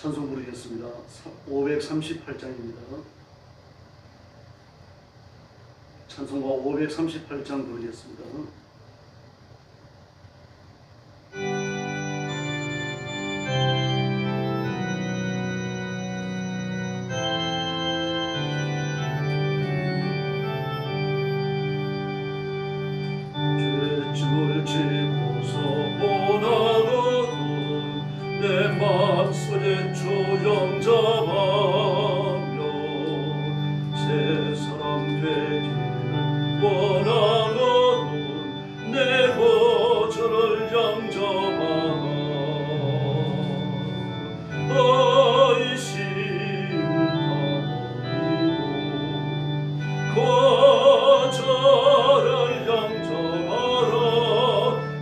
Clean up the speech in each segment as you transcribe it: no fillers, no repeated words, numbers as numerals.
찬송 부르겠습니다. 538장입니다. 찬송가 538장 부르겠습니다. 죄짐을 지고서 원하거든 내 마음속에 조영 잡아며 새 사람 되기를 원하거든 내 거절을 양잡아라 의심을 다 버리고 거절을 양잡아라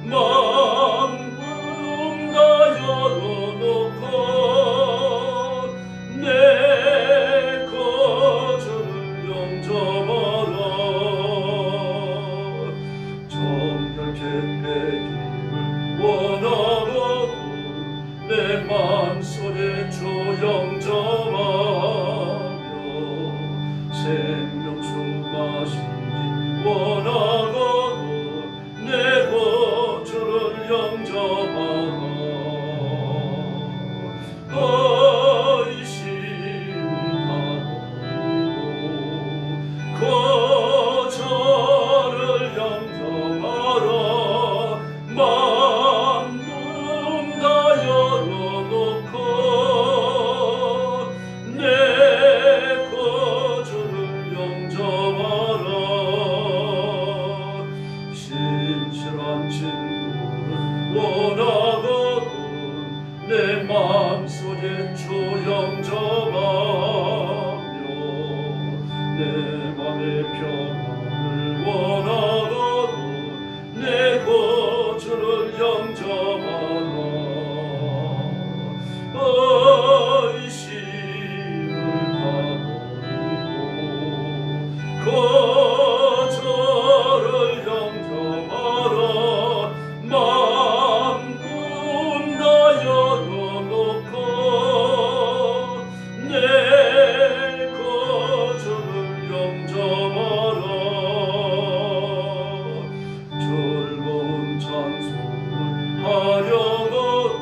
마음 다 열어놓고 내 거절을 양잡아라 정결케 되기를 원하거든 내 마음속에 조영 잡아며 생명수 마시지 원하거든 내 거절을 양잡아라 의심을 다 버리고 거절을 양잡아라 마음 다 열어놓고 내 거절을 양잡아라 신실한 친구를 원하거든 내 마음속에 조영 잡아며 내 맘의 평안을 원하거든 내 거절을 양잡아라 의심을 다 버리고 거절을 양잡아라 마음 다 열어놓고 내 거절을 양잡아라 즐거운 찬송을 하려거든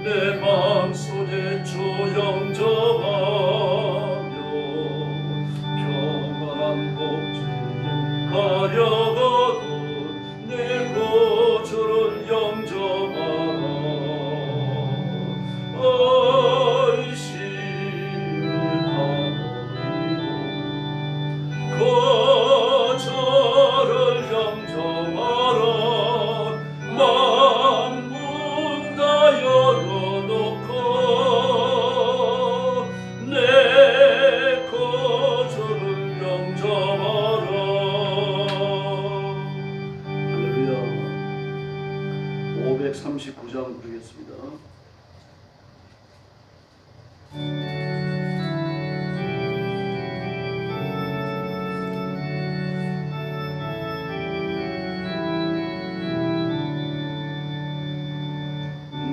내 마음속에 조영 잡아며 평안한 복지를 가려거든 내 거절을 양잡아라 의심을 다 버리고 거절을 양잡아라 마음 다 열어놓고 내 거절을 양잡아라 할렐루야 539장 부르겠습니다.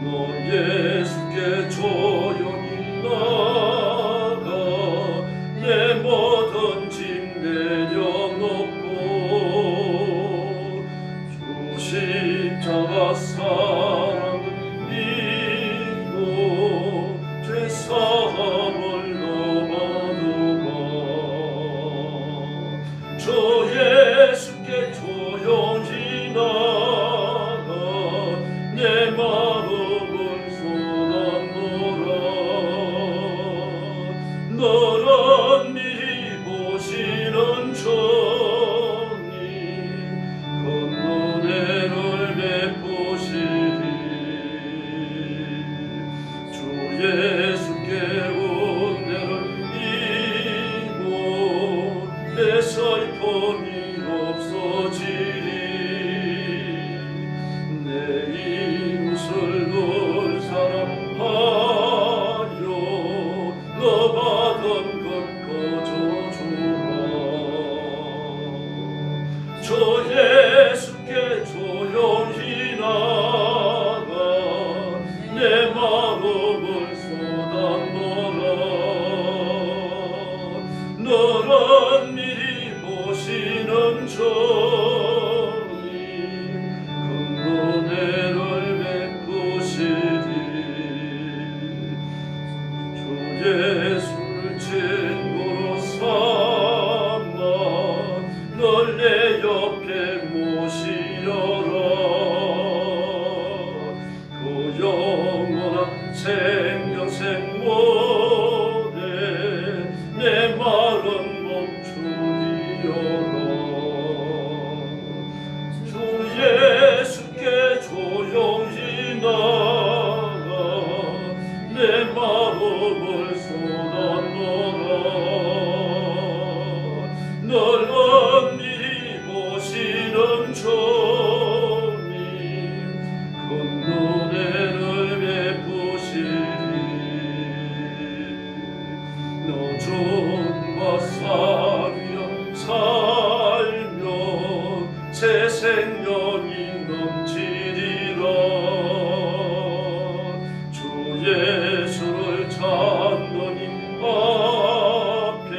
너 예수께 조용히 나가 내 모든 짐 내려놓고 주 십자가 사랑을 믿고 죄사함을 넘어두고 주 예수께 조용히 나가 내 마음을 쏟아놓으라 너를 미리 보시는 주님 그 은혜를 베푸시리 주 예수께 은혜를 입고 내 슬픔이 없어지리 내 이웃을 늘 사랑하여 너 받은 것 거저주라 주 예수께 조용히 나가 내 마음을 쏟아 널 엄밀히 보시는 주님 큰 은혜를 베푸시리 너 주님과 사귀어 살며 새 생명이 넘치리라 주 예수를 찾노니 앞에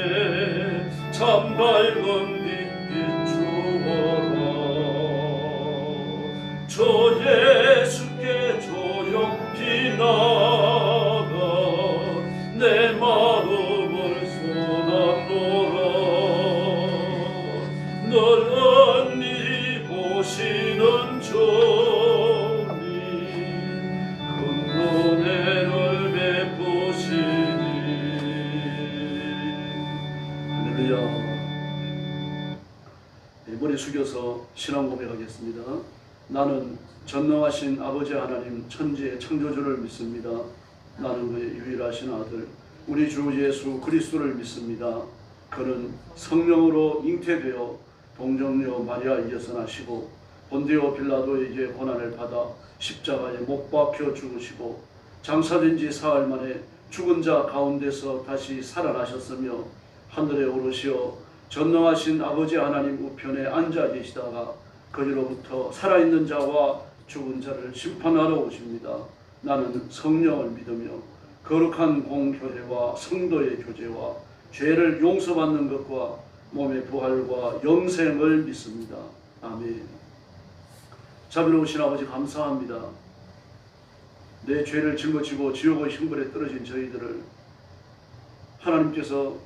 참 밝은 빛 비추어라 주 예수께 조용히 나가 내 마음을 쏟아놓으라 널 엄밀히 보시는 주님 큰 은혜를 베푸시니 할렐루야. 머리 숙여서 신앙 고백하겠습니다. 나는 전능하신 아버지 하나님 천지의 창조주를 믿습니다. 나는 그의 유일하신 아들 우리 주 예수 그리스도를 믿습니다. 그는 성령으로 잉태되어 동정녀 마리아에 이어서 나시고 본디오 빌라도에게 고난을 받아 십자가에 못 박혀 죽으시고 장사된 지 사흘 만에 죽은 자 가운데서 다시 살아나셨으며 하늘에 오르시어 전능하신 아버지 하나님 우편에 앉아 계시다가 거기로부터 살아있는 자와 죽은 자를 심판하러 오십니다. 나는 성령을 믿으며 거룩한 공교회와 성도의 교제와 죄를 용서받는 것과 몸의 부활과 영생을 믿습니다. 아멘. 자비로우신 아버지 감사합니다. 내 죄를 짊어지고 지옥의 형벌에 떨어진 저희들을 하나님께서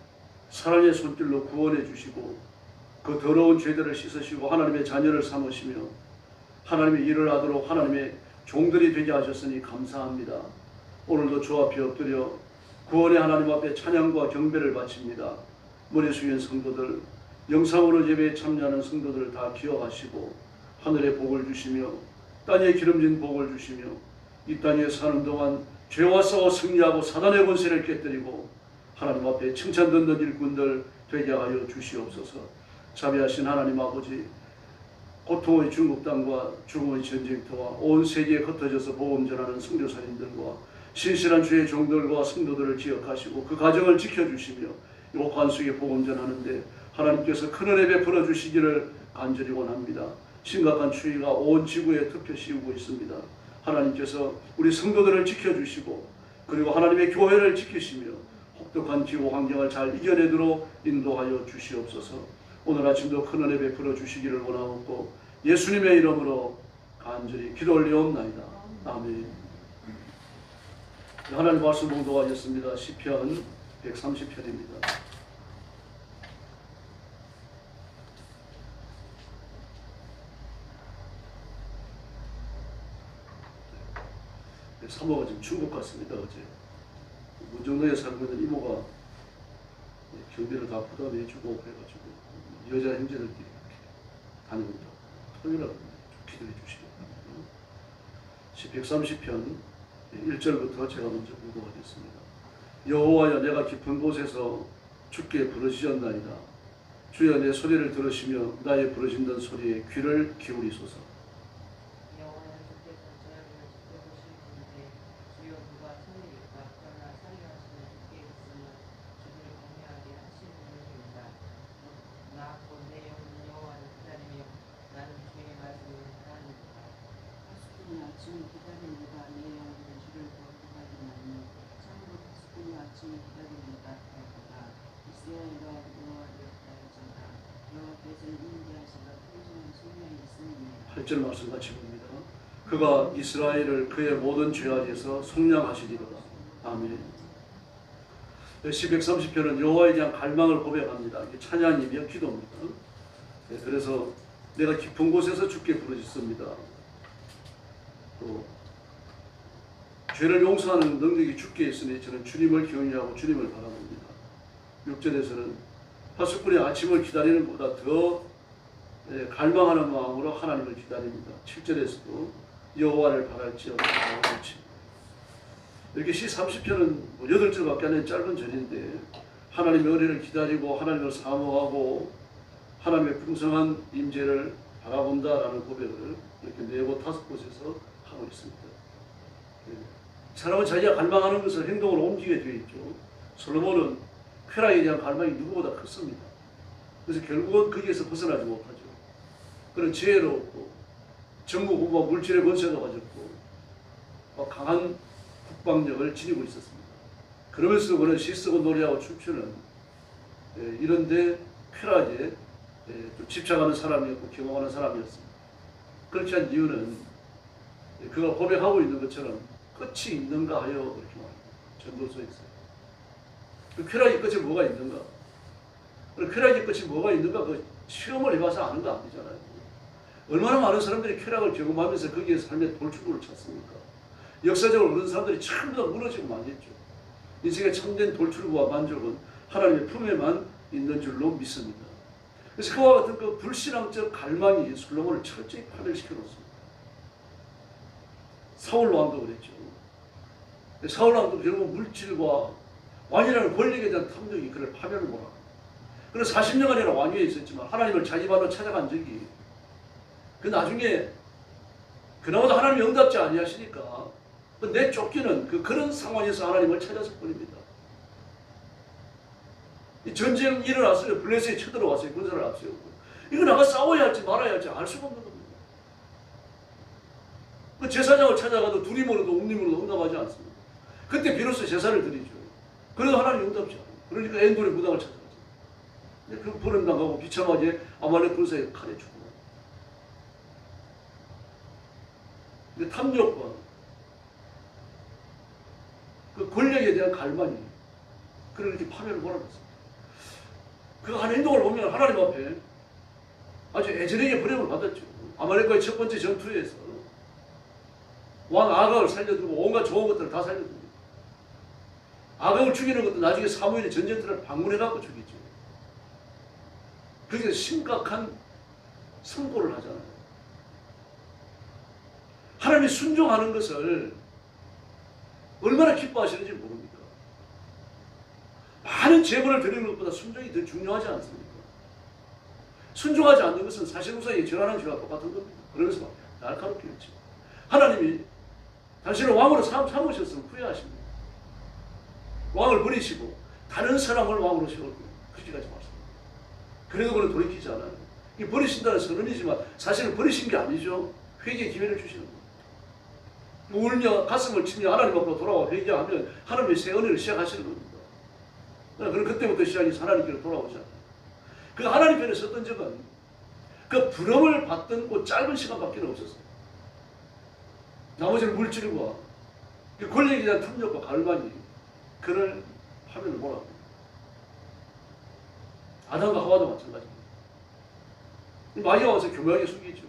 사랑의 손길로 구원해 주시고 그 더러운 죄들을 씻으시고 하나님의 자녀를 삼으시며 하나님의 일을 하도록 하나님의 종들이 되게 하셨으니 감사합니다. 오늘도 주 앞에 엎드려 구원의 하나님 앞에 찬양과 경배를 바칩니다. 머리 숙인 성도들, 영상으로 예배에 참여하는 성도들을 다 기억하시고 하늘의 복을 주시며 땅에 기름진 복을 주시며 이 땅에 사는 동안 죄와 싸워 승리하고 사단의 권세를 깨뜨리고 하나님 앞에 칭찬 듣는 일꾼들 되게 하여 주시옵소서. 자비하신 하나님 아버지, 고통의 중국 땅과 죽음의 전쟁터와 온 세계에 흩어져서 복음 전하는 선교사님들과 신실한 주의 종들과 성도들을 기억하시고 그 가정을 지켜주시며 욕한 속에 복음 전하는데 하나님께서 큰 은혜 베풀어 주시기를 간절히 원합니다. 심각한 추위가 온 지구에 덮여 씌우고 있습니다. 하나님께서 우리 성도들을 지켜주시고 그리고 하나님의 교회를 지키시며 혹독한 기후 환경을 잘 이겨내도록 인도하여 주시옵소서. 오늘 아침도 큰 은혜 베풀어 주시기를 원하옵고 예수님의 이름으로 간절히 기도 올리옵나이다. 아멘. 하나님 말씀 봉독하겠습니다. 시편 130편입니다. 사모가 지금 중국 갔습니다. 어제 문정동에 살고 있는 이모가 경비를 다 부담해주고 해가지고 여자 형제들끼리 이렇게 다니고 있다고 토요일날 기도해 주시기 바랍니다. 130편 1절부터 제가 먼저 공부하겠습니다. 여호와여 내가 깊은 곳에서 주께 부르짖었나이다. 주여 내 소리를 들으시며 나의 부르짖는 소리에 귀를 기울이소서. 절 말씀 같이 봅니다. 그가 이스라엘을 그의 모든 죄악에서 속량하시리로다. 아멘. 130편은 여호와에 대한 갈망을 고백합니다. 이게 찬양이며 기도입니다. 그래서 내가 깊은 곳에서 주께 부르짖습니다. 또 죄를 용서하는 능력이 주께 있으니 저는 주님을 경외하고 주님을 바라봅니다. 6절에서는 파수꾼의 아침을 기다리는 것보다 더 갈망하는 마음으로 하나님을 기다립니다. 7절에서도 여호와를 바랄지어다. 이렇게 시 30편은 8절밖에 안 되는 짧은 절인데 하나님의 은혜를 기다리고 하나님을 사모하고 하나님의 풍성한 임재를 바라본다라는 고백을 이렇게 4곳 5곳에서 하고 있습니다. 사람은 자기가 갈망하는 것을 행동으로 옮기게 되어 있죠. 솔로몬은 쾌락에 대한 갈망이 누구보다 컸습니다. 그래서 결국은 거기에서 벗어나지 못하죠. 그런 지혜롭고 정부군과 물질의 권세도 가졌고 강한 국방력을 지니고 있었습니다. 그러면서 그는 시쓰고 노래하고 춤추는 이런데 쾌락에 집착하는 사람이었고 경험하는 사람이었습니다. 그렇지 않은 이유는 그가 고백하고 있는 것처럼 끝이 있는가 하여 이렇게 말합니다. 전도서에서. 그 쾌락의 끝이 뭐가 있는가? 쾌락의 끝이 뭐가 있는가? 그 시험을 해봐서 아는 거 아니잖아요. 얼마나 많은 사람들이 쾌락을 경험하면서 거기에 삶의 돌출구를 찾습니까? 역사적으로 그런 사람들이 전부 다 무너지고 말겠죠. 인생의 참된 돌출구와 만족은 하나님의 품에만 있는 줄로 믿습니다. 그래서 그와 같은 그 불신앙적 갈망이 솔로몬을 철저히 파멸시켜 놓습니다. 사울 왕도 그랬죠. 사울 왕도 결국 물질과 왕이라는 권력에 대한 탐욕이 그를 파멸을 못합니다. 그래서 40년간이나 왕위에 있었지만 하나님을 자기 발로 찾아간 적이 그 나중에 그나마도 하나님이 응답지 아니하시니까 내쫓기는 그런 상황에서 하나님을 찾았을 뿐입니다. 이 전쟁 일어났어요. 블레셋이 쳐들어왔어요. 군사를 앞세우고. 이거 나가 싸워야 할지 말아야 할지 알 수가 없는 겁니다. 그 제사장을 찾아가도 두리모로도 웅림으로도 응답하지 않습니다. 그때 비로소 제사를 드리죠. 그래도 하나님 응답지 않아요. 그러니까 엔돌의 무당을 찾아가죠. 그 버림당하고 비참하게 아말렉 군사에 칼에 죽고. 근데 탐욕과 그 권력에 대한 갈망이 그를 이렇게 파멸을 몰아냈습니다. 그 한 행동을 보면 하나님 앞에 아주 애절하게 버림을 받았죠. 아말렉과의 첫 번째 전투에서 왕 아각을 살려두고 온갖 좋은 것들을 다 살려둡니다. 아각을 죽이는 것도 나중에 사무엘이 전쟁터를 방문해갖고 죽이죠. 그래서 심각한 선고를 하잖아요. 하나님이 순종하는 것을 얼마나 기뻐하시는지 모릅니까? 많은 재물을 드리는 것보다 순종이 더 중요하지 않습니까? 순종하지 않는 것은 사실무사에 절하는 죄와 똑같은 겁니다. 그러면서 막 날카롭게 했죠. 하나님이 당신을 왕으로 삼으셨으면 후회하십니다. 왕을 버리시고 다른 사람을 왕으로 세우고 그렇게 하지 마십니다. 그래도 그는 돌이키지 않아요. 이 버리신다는 선언이지만 사실은 버리신 게 아니죠. 회개의 기회를 주시는 겁니다. 울며 가슴을 치며 하나님 앞으로 돌아와 회개하면 하나님의 새 은혜를 시작하시는 겁니다. 그럼 그때부터 시작해서 하나님께로 돌아오지 않아요. 그 하나님 편에 섰던 적은 그 부름을 받던 그 짧은 시간밖에 없었어요. 나머지는 물질과 그 권력에 대한 탐욕과 갈망이 그를 파멸을 몰아갑니다. 아담과 하와도 마찬가지입니다. 마귀가 와서 교묘하게 속이죠.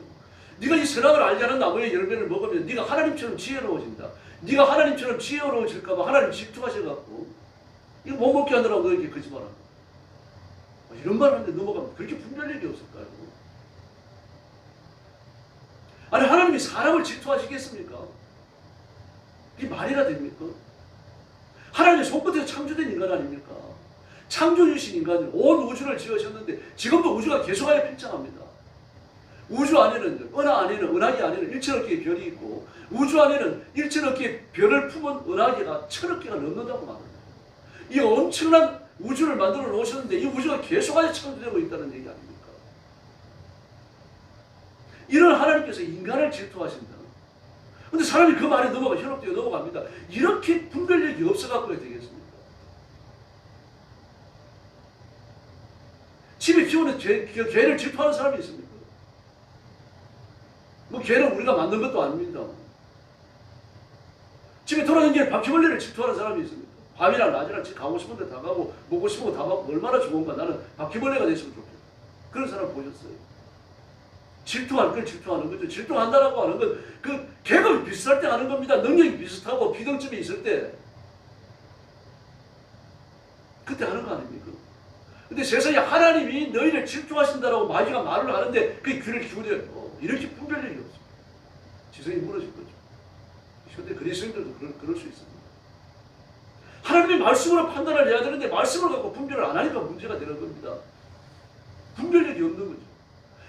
네가 이 선악을 알지 않은 나무의 열매를 먹으면 네가 하나님처럼 지혜로워진다. 네가 하나님처럼 지혜로워질까 봐 하나님 질투하셔갖고 이거 못 먹게 하느라고 너에게 거짓말한다. 이런 말 하는데 넘어가면 그렇게 분별력이 없을까요? 아니 하나님이 사람을 질투하시겠습니까? 이게 말이나 됩니까? 하나님의 손끝에서 창조된 인간 아닙니까? 창조주신 인간을 온 우주를 지으셨는데 지금도 우주가 계속하여 팽창합니다. 우주 안에는 은하계 안에는 1천억 개의 별이 있고 우주 안에는 1천억 개의 별을 품은 은하계가 1천억 개가 넘는다고 말합니다. 이 엄청난 우주를 만들어 놓으셨는데 이 우주가 계속하여 창조되고 있다는 얘기 아닙니까? 이런 하나님께서 인간을 질투하신다. 근데 사람이 그 말에 현혹되어 넘어갑니다. 이렇게 분별력이 없어갖고 되겠습니까? 집에 키우는 개를 질투하는 사람이 있습니까? 뭐 개는 우리가 만든 것도 아닙니다. 집에 돌아다니는 바퀴벌레를 질투하는 사람이 있습니다. 밤이랑 낮이랑 집 가고 싶은 데 다 가고 먹고 싶은 거 다 먹고 얼마나 좋은가. 나는 바퀴벌레가 됐으면 좋겠다. 그런 사람 보셨어요? 질투하는 걸 질투하는 거죠. 질투한다라고 하는 건 그 계급이 비슷할 때 하는 겁니다. 능력이 비슷하고 비등점이 있을 때 그때 하는 거 아닙니까? 근데 세상에 하나님이 너희를 질투하신다라고 마귀가 말을 하는데 그 귀를 기울여요. 이렇게 분별력이 없습니다. 지성이 무너질 거죠. 현대 그리스도인들도 그럴 수 있습니다. 하나님의 말씀으로 판단을 해야 되는데 말씀을 갖고 분별을 안 하니까 문제가 되는 겁니다. 분별력이 없는 거죠.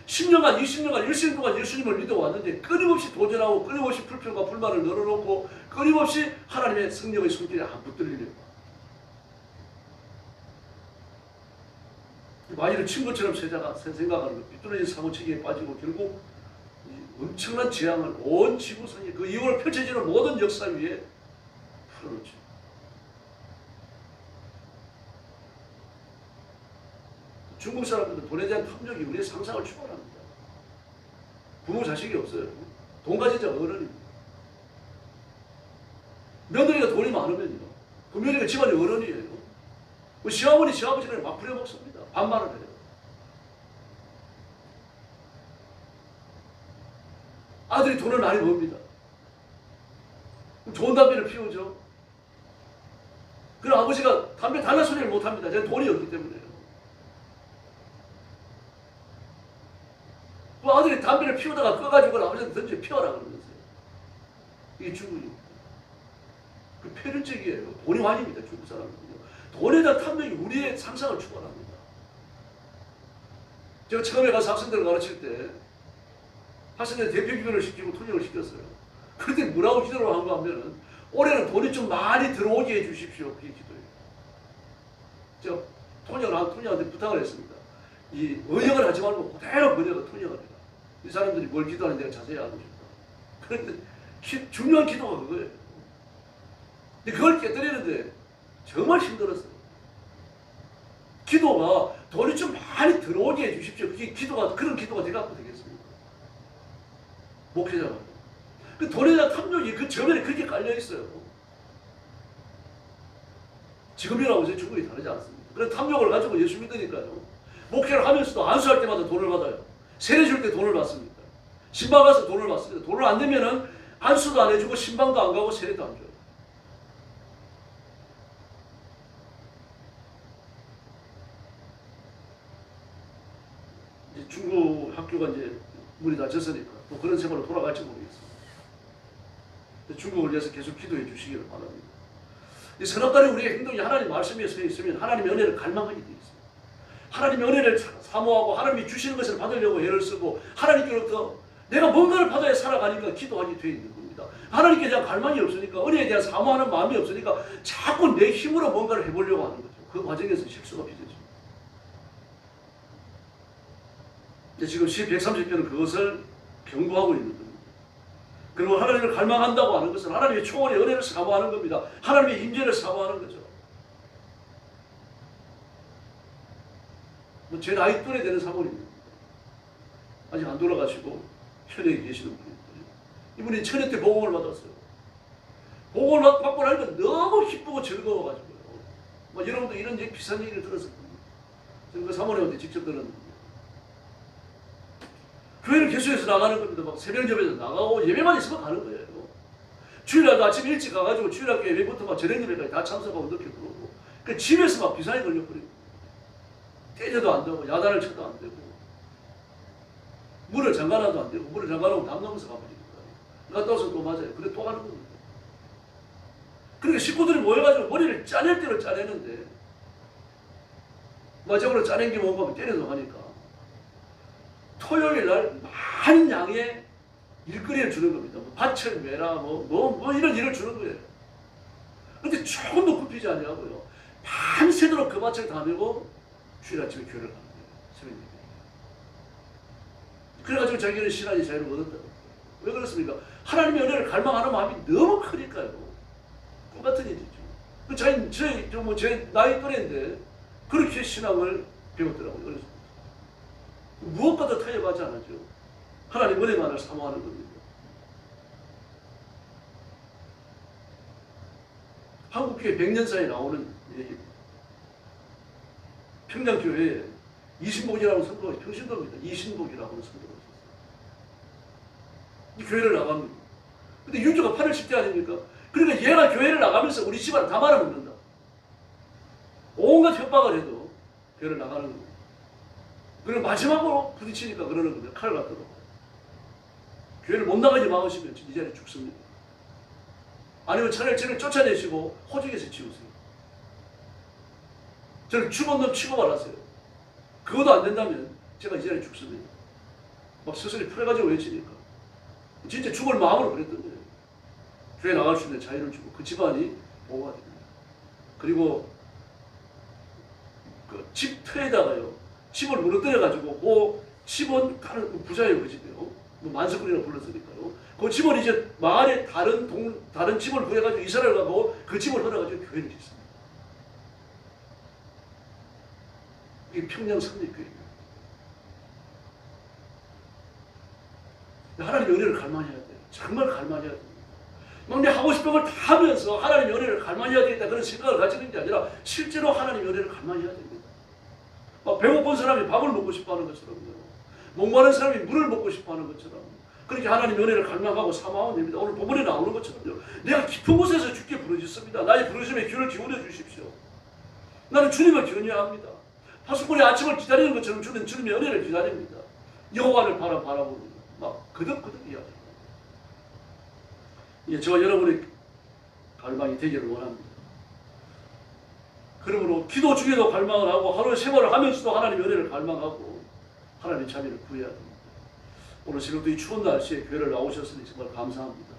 10년간, 20년간, 10년 동안 예수님을 믿어왔는데 끊임없이 도전하고 끊임없이 불평과 불만을 늘어놓고 끊임없이 하나님의 성령의 손길에 안 붙들리려고. 마귀는 친구처럼 생각하는 것, 삐뚤어진 사고체계에 빠지고 결국 엄청난 재앙을 온 지구상에 그 이후로 펼쳐지는 모든 역사 위에 풀어놓죠. 중국 사람들은 돈에 대한 탐욕이 우리의 상상을 초월합니다. 부모 자식이 없어요. 돈 가진 자가 어른입니다. 며느리가 돈이 많으면요, 그 며느리가 집안의 어른이에요. 그 시어머니, 시아버지를 막 부려먹습니다. 반말을 해요. 아들이 돈을 많이 법니다. 좋은 담배를 피우죠. 그럼 아버지가 담배 달라 소리를 못합니다. 제가 돈이 없기 때문에요. 그 아들이 담배를 피우다가 꺼가지고 아버지한테 던져 피워라 그러면서요. 이게 중국입니다. 그 패륜적이에요. 돈이 완입니다. 중국 사람은요. 돈에 대한 탐욕이 우리의 상상을 초월합니다. 제가 처음에 가서 학생들을 가르칠 때 학생들 대표 기도를 시키고 통역을 시켰어요. 그때 뭐라고 기도를 한가 하면은 올해는 돈이 좀 많이 들어오게 해주십시오. 그게 기도예요. 제가 통역한테 부탁을 했습니다. 이 번역을 하지 말고 그대로 번역을 통역을 해라. 이 사람들이 뭘 기도하는지 내가 자세히 알고 싶다. 그런데 중요한 기도가 그거예요. 근데 그걸 깨뜨리는데 정말 힘들었어요. 기도가 돈이 좀 많이 들어오게 해주십시오. 그게 기도가, 그런 기도가 돼갖고 되겠습니까? 목회자가. 그 돈에 대한 탐욕이 그 저면에 그렇게 깔려있어요. 지금이라고 제 중국이 다르지 않습니다. 그런 탐욕을 가지고 예수 믿으니까요. 목회를 하면서도 안수할 때마다 돈을 받아요. 세례 줄 때 돈을 받습니다. 신방 가서 돈을 받습니다. 돈을 안 내면은 안수도 안 해주고 신방도 안 가고 세례도 안 줘요. 이제 중국 학교가 이제 문이 닫혔으니까 또 그런 생활로 돌아갈지 모르겠습니다. 중국을 위해서 계속 기도해 주시기를 바랍니다. 이 선악간에 우리의 행동이 하나님 말씀에 서 있으면 하나님의 은혜를 갈망하게 되어 있습니다. 하나님의 은혜를 사모하고 하나님이 주시는 것을 받으려고 애를 쓰고 하나님께로부터 내가 뭔가를 받아야 살아가니까 기도하게 되어 있는 겁니다. 하나님께 대한 갈망이 없으니까, 은혜에 대한 사모하는 마음이 없으니까 자꾸 내 힘으로 뭔가를 해보려고 하는 거죠. 그 과정에서 실수가 빚어집니다. 지금 시 130편은 그것을 경고하고 있는 겁니다. 그리고 하나님을 갈망한다고 하는 것은 하나님의 초월의 은혜를 사모하는 겁니다. 하나님의 임재를 사모하는 거죠. 제 나이 또래 되는 사모입니다. 아직 안 돌아가시고 현역에 계시는 분이에요. 이분이 천회 때 복음을 받았어요. 복음을 받고 나니까 너무 기쁘고 즐거워가지고요. 여러분도 이런 비슷한 얘기를 들었을 겁니다. 저는 그 사모님한테 직접 들었는데 교회를 개수해서 나가는 겁니다. 막 새벽 예배에서 나가고 예배만 있으면 가는 거예요. 주일날도 아침 일찍 가가지고 주일학교 예배부터 막 저녁 예배까지 다 참석하고 늦게 들어오고, 그 집에서 막 비상이 걸려버리고, 때려도 안 되고 야단을 쳐도 안 되고 문을 잠가놔도 안 되고, 문을 잠가놓으면 담 넘어서 가버리니까 갔다 와서 또 맞아요. 그래 또 가는 겁니다. 그러니까 식구들이 모여가지고 머리를 짜낼 대로 짜내는데 마지막으로 짜낸 게 뭔가 하면 때려도 하니까 토요일 날 많은 양의 일거리를 주는 겁니다. 뭐 밭을 매라 뭐 이런 일을 주는 거예요. 그런데 조금도 굽히지 않냐고요. 밤새도록 그 밭을 다 메고 주일 아침에 교회를 가는 거예요. 새벽 예배. 그래가지고 자기는 신앙의 자유를 얻었다고. 왜 그렇습니까? 하나님의 은혜를 갈망하는 마음이 너무 크니까요. 똑같은 일이죠. 제 나이 또래인데 그렇게 신앙을 배웠더라고요. 그래서 무엇과도 타협하지 않았죠. 하나님 은혜만을 사모하는 겁니다. 한국교회 100년사에 나오는 얘기입니다. 평양교회에 이신복이라고 선거가 평신도입니다. 이신복이라고 선거가 있었어요. 이 교회를 나갑니다. 근데 윤주가 8월 10대 아닙니까? 그러니까 얘가 교회를 나가면서 우리 집안을 다 말아먹는다. 온갖 협박을 해도 교회를 나가는 겁니다. 그리고 마지막으로 부딪히니까 그러는 겁니다. 칼을 갖다 놓고. 교회를 못 나가지 막으시면 이 자리에 죽습니다. 아니면 차라리 저를 쫓아내시고 호적에서 지우세요. 저를 죽은 놈 취급을 하세요. 그것도 안 된다면 제가 이전에 죽습니다. 막 스스로 풀어가지고 외치니까 진짜 죽을 마음으로 그랬던 거예요. 교회 나갈 수 있는 자유를 주고 그 집안이 보호가 됩니다. 그리고 그 집터에다가요, 집을 무너뜨려가지고 그 집은 다른 부자예요. 그 집이요. 뭐 만석군이라고 불렀으니까요. 그 집을 이제 마을에 다른 집을 구해가지고 이사를 가고 그 집을 헐어가지고 교회를 짓습니다. 이게 평양 삼립교회입니다. 하나님의 은혜를 갈망해야 돼요. 정말 갈망해야 돼요. 막 내 하고 싶은 걸 다 하면서 하나님의 은혜를 갈망해야 되겠다 그런 생각을 가지는 게 아니라 실제로 하나님의 은혜를 갈망해야 됩니다. 막 배고픈 사람이 밥을 먹고 싶어하는 것처럼요. 목마른 사람이 물을 먹고 싶어하는 것처럼 그렇게 하나님의 은혜를 갈망하고 사모하면 됩니다. 오늘 본문에 나오는 것처럼요. 내가 깊은 곳에서 주께 부르짖습니다. 나의 부르심에 귀를 기울여 주십시오. 나는 주님을 견유합니다. 파수꾼이 아침을 기다리는 것처럼 주는 주님의 은혜를 기다립니다. 여호와를 바라보는 막 그득그득 이야기합니다. 예, 저와 여러분의 갈망이 되기를 원합니다. 그러므로 기도 중에도 갈망을 하고 하루 생활을 하면서도 하나님의 은혜를 갈망하고 하나님의 자비를 구해야 됩니다. 오늘 새벽도 이 추운 날씨에 교회를 나오셨으니 정말 감사합니다.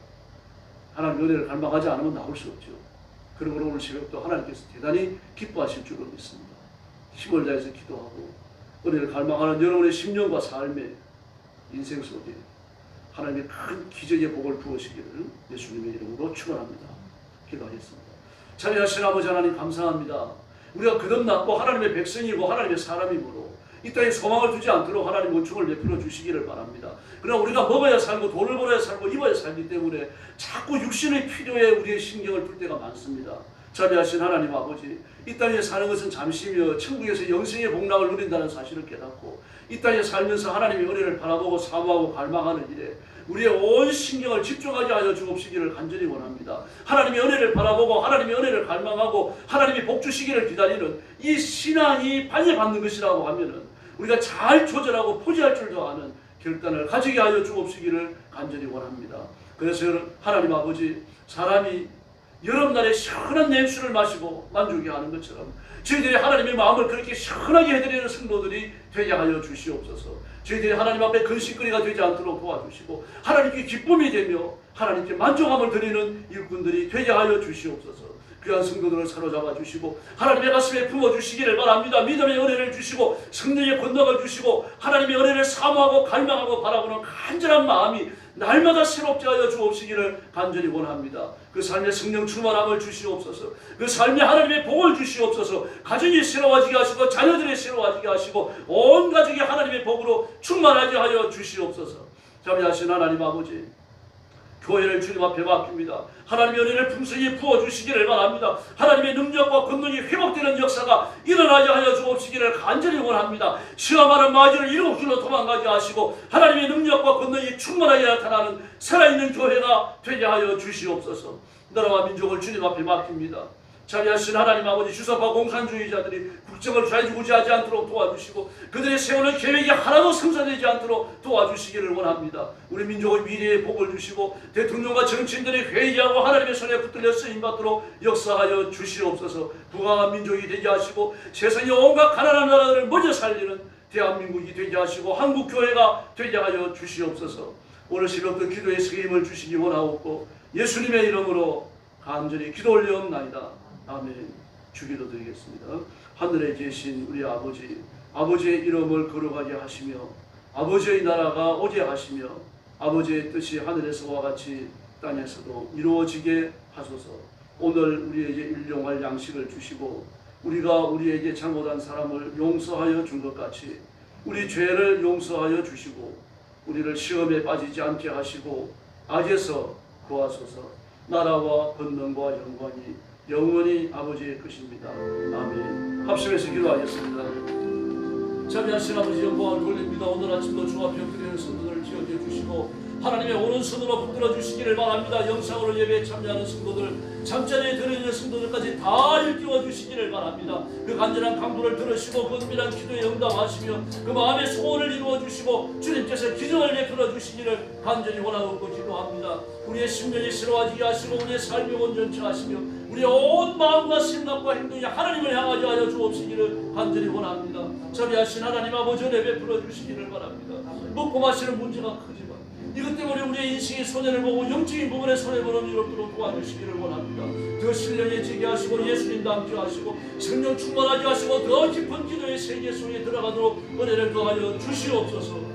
하나님의 은혜를 갈망하지 않으면 나올 수 없죠. 그러므로 오늘 새벽도 하나님께서 대단히 기뻐하실 줄로 믿습니다. 힘을 다해서 기도하고 은혜를 갈망하는 여러분의 심령과 삶의 인생 속에 하나님의 큰 기적의 복을 부으시기를 예수님의 이름으로 축원합니다. 기도하겠습니다. 자비하신 아버지 하나님 감사합니다. 우리가 거듭났고 하나님의 백성이고 하나님의 사람이므로 이 땅에 소망을 두지 않도록 하나님 은총을 베풀어 주시기를 바랍니다. 그러나 우리가 먹어야 살고 돈을 벌어야 살고 입어야 살기 때문에 자꾸 육신의 필요에 우리의 신경을 둘 때가 많습니다. 자비하신 하나님 아버지, 이 땅에 사는 것은 잠시며 천국에서 영생의 복락을 누린다는 사실을 깨닫고 이 땅에 살면서 하나님의 은혜를 바라보고 사모하고 갈망하는 일에 우리의 온 신경을 집중하게 하여 주옵시기를 간절히 원합니다. 하나님의 은혜를 바라보고 하나님의 은혜를 갈망하고 하나님이 복 주시기를 기다리는 이 신앙이 발려받는 것이라고 하면은 우리가 잘 조절하고 포기할 줄도 아는 결단을 가지게 하여 주옵시기를 간절히 원합니다. 그래서 하나님 아버지, 사람이 여름날에 시원한 냉수를 마시고 만족해 하는 것처럼 저희들이 하나님의 마음을 그렇게 시원하게 해드리는 성도들이 되게 하여 주시옵소서. 저희들이 하나님 앞에 근심거리가 되지 않도록 도와주시고 하나님께 기쁨이 되며 하나님께 만족함을 드리는 일꾼들이 되게 하여 주시옵소서. 귀한 성도들을 사로잡아 주시고 하나님의 가슴에 품어주시기를 바랍니다. 믿음의 은혜를 주시고 성령의 권능을 주시고 하나님의 은혜를 사모하고 갈망하고 바라보는 간절한 마음이 날마다 새롭게 하여 주옵시기를 간절히 원합니다. 그 삶의 성령 충만함을 주시옵소서. 그 삶에 하나님의 복을 주시옵소서. 가정이 새로워지게 하시고 자녀들이 새로워지게 하시고 온 가족이 하나님의 복으로 충만하게 하여 주시옵소서. 자비하신 하나님 아버지, 교회를 주님 앞에 맡깁니다. 하나님의 은혜를 풍성히 부어주시기를 바랍니다. 하나님의 능력과 권능이 회복되는 역사가 일어나게 하여 주옵시기를 간절히 원합니다. 시험하는 마귀를 일곱 길로 도망가게 하시고 하나님의 능력과 권능이 충만하게 나타나는 살아있는 교회가 되게 하여 주시옵소서. 나라와 민족을 주님 앞에 맡깁니다. 자비하신 하나님 아버지, 주사파 공산주의자들이 국정을 좌지우지하지 않도록 도와주시고 그들의 세우는 계획이 하나도 성사되지 않도록 도와주시기를 원합니다. 우리 민족의 미래에 복을 주시고 대통령과 정치인들이 회의하고 하나님의 손에 붙들려 쓰임받도록 역사하여 주시옵소서. 부강한 민족이 되게 하시고 세상의 온갖 가난한 나라들을 먼저 살리는 대한민국이 되게 하시고 한국교회가 되게 하여 주시옵소서. 오늘 새벽도 기도의 세임을 주시기 원하옵고 예수님의 이름으로 간절히 기도 올려옵나이다. 아멘. 주기도 드리겠습니다. 하늘에 계신 우리 아버지, 아버지의 이름을 거룩하게 하시며 아버지의 나라가 오게 하시며 아버지의 뜻이 하늘에서와 같이 땅에서도 이루어지게 하소서. 오늘 우리에게 일용할 양식을 주시고 우리가 우리에게 잘못한 사람을 용서하여 준 것 같이 우리 죄를 용서하여 주시고 우리를 시험에 빠지지 않게 하시고 악에서 구하소서. 나라와 권능과 영광이 영원히 아버지의 것입니다. 아멘. 합심해서 기도하겠습니다. 자비하신 아버지 영광을 돌립니다. 오늘 아침도 주 앞에 엎드리는 성도들을 기억해 주시고 하나님의 오른손으로 붙들어 주시기를 바랍니다. 영상으로 예배에 참여하는 성도들, 잠자리에 들어있는 성도들까지 다 일깨워 주시기를 바랍니다. 그 간절한 강도를 들으시고 그 은밀한 기도에 응답하시며 그 마음의 소원을 이루어 주시고 주님께서 기적을 베풀어 주시기를 간절히 원하고 기도합니다. 우리의 심령이 새로워지게 하시고 우리의 삶이 온전치 하시며 우리의 온 마음과 생각과 행동이 하나님을 향하게 하여 주옵시기를 간절히 원합니다. 자비하신 하나님 아버지 은혜 베풀어 주시기를 바랍니다. 먹고 마시는 문제가 크지만 이것 때문에 우리의 인생의 손해를 보고 영적인 부분에 손해보는 일 없도록 도와주시기를 원합니다. 더 신령해지게 하시고 예수님 닮게 하시고 성령 충만하게 하시고 더 깊은 기도의 세계 속에 들어가도록 은혜를 더하여 주시옵소서.